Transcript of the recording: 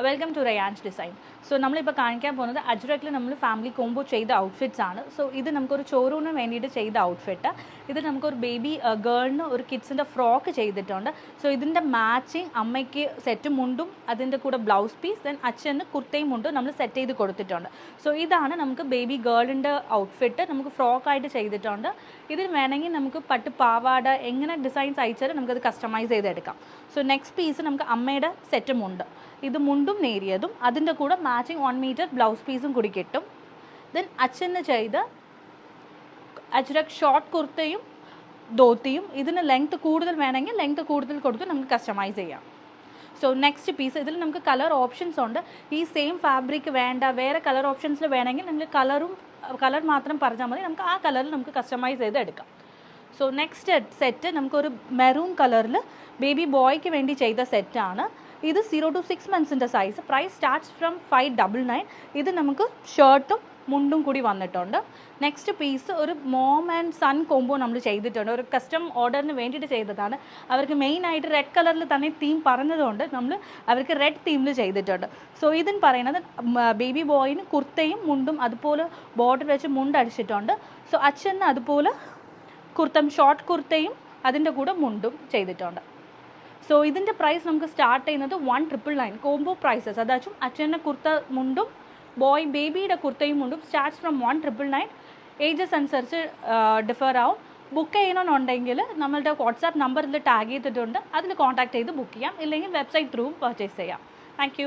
Welcome to Rayan's design. So നമ്മളിപ്പോൾ കാണിക്കാൻ പോകുന്നത് അജ്രക്കിൽ നമ്മൾ ഫാമിലി കോംബോ ചെയ്ത ഔട്ട്ഫിറ്റ്സ് ആണ്. സോ ഇത് നമുക്കൊരു ഷോറൂമിന് വേണ്ടിയിട്ട് ചെയ്ത ഔട്ട്ഫിറ്റ്. ഇത് നമുക്കൊരു ബേബി ഗേളിന് ഒരു കിഡ്സിൻ്റെ ഫ്രോക്ക് ചെയ്തിട്ടുണ്ട്. സോ ഇതിൻ്റെ മാച്ചിങ് അമ്മയ്ക്ക് സെറ്റ് മുണ്ടും അതിൻ്റെ കൂടെ ബ്ലൗസ് പീസ്, ദെൻ അച്ഛന് കുർത്തയും മുണ്ടും നമ്മൾ സെറ്റ് ചെയ്ത് കൊടുത്തിട്ടുണ്ട്. സോ ഇതാണ് നമുക്ക് ബേബി ഗേളിൻ്റെ ഔട്ട്ഫിറ്റ് നമുക്ക് ഫ്രോക്കായിട്ട് ചെയ്തിട്ടുണ്ട്. ഇതിന് വേണമെങ്കിൽ നമുക്ക് പട്ട് പാവാട എങ്ങനെ ഡിസൈൻസ് അയച്ചാലും നമുക്കത് കസ്റ്റമൈസ് ചെയ്തെടുക്കാം. സോ നെക്സ്റ്റ് പീസ് നമുക്ക് അമ്മയുടെ സെറ്റ് മുണ്ട്, ഇത് മുണ്ടും നേരിയതും അതിൻ്റെ കൂടെ മാച്ചിങ് 1 മീറ്റർ ബ്ലൗസ് പീസും കൂടി കിട്ടും. ദെൻ അച്ഛന് ചെയ്ത് അജ്രക് ഷോർട്ട് കുർത്തയും ധോത്തിയും, ഇതിന് ലെങ്ത് കൂടുതൽ വേണമെങ്കിൽ ലെങ്ത് കൂടുതൽ കൊടുത്ത് നമുക്ക് കസ്റ്റമൈസ് ചെയ്യാം. സോ നെക്സ്റ്റ് പീസ്, ഇതിൽ നമുക്ക് കളർ ഓപ്ഷൻസ് ഉണ്ട്. ഈ സെയിം ഫാബ്രിക് വേണ്ട, വേറെ കളർ ഓപ്ഷൻസിൽ വേണമെങ്കിൽ നമുക്ക് കളർ മാത്രം പറഞ്ഞാൽ മതി, നമുക്ക് ആ കളറിൽ നമുക്ക് കസ്റ്റമൈസ് ചെയ്ത് എടുക്കാം. സോ നെക്സ്റ്റ് സെറ്റ് നമുക്കൊരു മെറൂൺ കളറിൽ ബേബി ബോയ്ക്ക് വേണ്ടി ചെയ്ത സെറ്റാണ്. ഇത് 0 to 6 months size. Price starts from 599. ഇത് നമുക്ക് ഷർട്ടും മുണ്ടും കൂടി വന്നിട്ടുണ്ട്. നെക്സ്റ്റ് പീസ് ഒരു മോം ആൻഡ് സൺ കോംബോ നമ്മൾ ചെയ്തിട്ടുണ്ട്. ഒരു കസ്റ്റം ഓർഡറിന് വേണ്ടിയിട്ട് ചെയ്തതാണ്. അവർക്ക് മെയിനായിട്ട് റെഡ് കളറിൽ തന്നെ തീം പറഞ്ഞതുകൊണ്ട് നമ്മൾ അവർക്ക് റെഡ് തീമിൽ ചെയ്തിട്ടുണ്ട്. സോ ഇതിന് പറയുന്നത് ബേബി ബോയിന് കുർത്തയും മുണ്ടും അതുപോലെ ബോർഡർ വെച്ച് മുണ്ട് അടിച്ചിട്ടുണ്ട്. സോ അച്ഛന് അതുപോലെ ഷോർട്ട് കുർത്തയും അതിൻ്റെ കൂടെ മുണ്ടും ചെയ്തിട്ടുണ്ട്. സോ ഇതിൻ്റെ പ്രൈസ് നമുക്ക് സ്റ്റാർട്ട് ചെയ്യുന്നത് 1999 കോംബോ പ്രൈസസ്. അതാച്ചും അച്ഛൻ്റെ കുർത്ത മുണ്ടും ബേബിയുടെ കുർത്തയും മുണ്ടും സ്റ്റാർട്ട്സ് ഫ്രം 1999. ഏജസ് അനുസരിച്ച് ഡിഫർ ആവും. ബുക്ക് ചെയ്യണമെന്നുണ്ടെങ്കിൽ നമ്മളുടെ വാട്സാപ്പ് നമ്പറിൽ ടാഗ് ചെയ്തിട്ടുണ്ട്, അതിൽ കോൺടാക്ട് ചെയ്ത് ബുക്ക് ചെയ്യാം. ഇല്ലെങ്കിൽ വെബ്സൈറ്റ് ത്രൂവും പർച്ചേസ് ചെയ്യാം. താങ്ക്